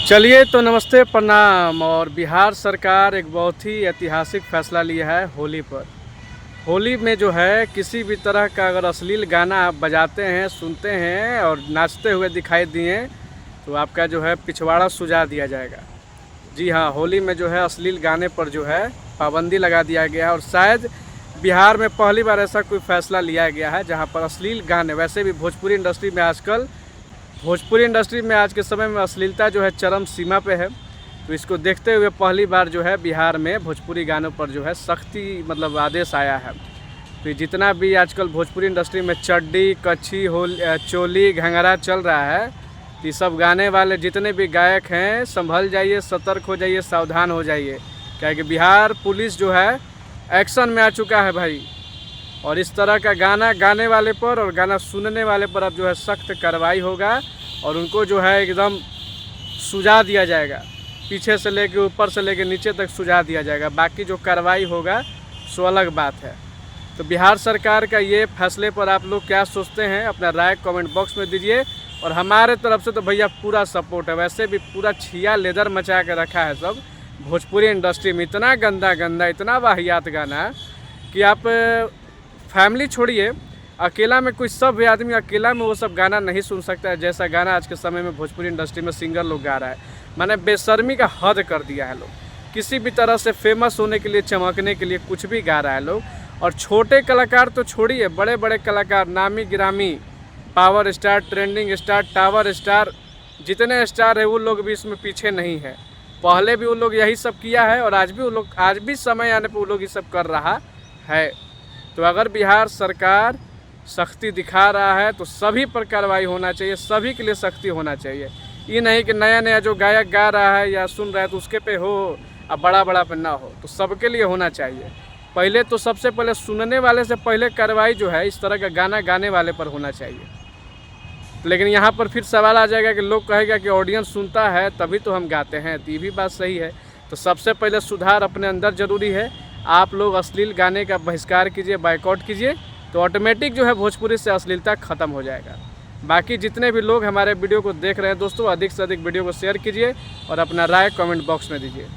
चलिए तो नमस्ते प्रणाम। और बिहार सरकार एक बहुत ही ऐतिहासिक फैसला लिया है होली पर। होली में जो है किसी भी तरह का अगर अश्लील गाना आप बजाते हैं, सुनते हैं और नाचते हुए दिखाई दिए तो आपका जो है पिछवाड़ा सुझा दिया जाएगा। जी हाँ, होली में जो है अश्लील गाने पर जो है पाबंदी लगा दिया गया है। और शायद बिहार में पहली बार ऐसा कोई फैसला लिया गया है जहाँ पर अश्लील गाने, वैसे भी भोजपुरी इंडस्ट्री में आज के समय में अश्लीलता जो है चरम सीमा पे है। तो इसको देखते हुए पहली बार जो है बिहार में भोजपुरी गानों पर जो है सख्ती आदेश आया है। तो जितना भी आजकल भोजपुरी इंडस्ट्री में चड्डी, कच्छी, चोली, घंघरा चल रहा है, तो सब गाने वाले जितने भी गायक हैं संभल जाइए, सतर्क हो जाइए, सावधान हो जाइए, क्या कि बिहार पुलिस जो है एक्शन में आ चुका है भाई। और इस तरह का गाना गाने वाले पर और गाना सुनने वाले पर अब जो है सख्त कार्रवाई होगा और उनको जो है एकदम सुझा दिया जाएगा। पीछे से लेके ऊपर से लेके नीचे तक सुझा दिया जाएगा। बाकी जो कार्रवाई होगा सो अलग बात है। तो बिहार सरकार का ये फैसले पर आप लोग क्या सोचते हैं, अपना राय कमेंट बॉक्स में दीजिए। और हमारे तरफ से तो भैया पूरा सपोर्ट है। वैसे भी पूरा छिया लेदर मचा के रखा है सब भोजपुरी इंडस्ट्री में। इतना गंदा गंदा, इतना वाहियात गाना कि आप फैमिली छोड़िए, अकेला में कोई सब आदमी अकेला में वो सब गाना नहीं सुन सकता है जैसा गाना आज के समय में भोजपुरी इंडस्ट्री में सिंगर लोग गा रहा है। मैंने बेशर्मी का हद कर दिया है लोग। किसी भी तरह से फेमस होने के लिए, चमकने के लिए कुछ भी गा रहा है लोग। और छोटे कलाकार तो छोड़िए, बड़े बड़े कलाकार, नामी गिरामी, power star, trending star, tower star, जितने स्टार है वो लोग भी इसमें पीछे नहीं है। पहले भी वो लोग यही सब किया है और आज भी समय आने पर वो लोग ये सब कर रहा है। तो अगर बिहार सरकार सख्ती दिखा रहा है तो सभी पर कार्रवाई होना चाहिए, सभी के लिए सख्ती होना चाहिए। ये नहीं कि नया नया जो गायक गा रहा है या सुन रहा है तो उसके पे हो और बड़ा बड़ा पे ना हो। तो सबके लिए होना चाहिए। पहले तो सबसे पहले सुनने वाले से पहले कार्रवाई जो है इस तरह का गाना गाने वाले पर होना चाहिए। लेकिन यहाँ पर फिर सवाल आ जाएगा कि लोग कहेगा कि ऑडियंस सुनता है तभी तो हम गाते हैं। तो ये भी बात सही है। तो सबसे पहले सुधार अपने अंदर ज़रूरी है। आप लोग अश्लील गाने का बहिष्कार कीजिए, बाइकआउट कीजिए, तो ऑटोमेटिक जो है भोजपुरी से अश्लीलता ख़त्म हो जाएगा। बाकी जितने भी लोग हमारे वीडियो को देख रहे हैं दोस्तों, अधिक से अधिक वीडियो को शेयर कीजिए और अपना राय कमेंट बॉक्स में दीजिए।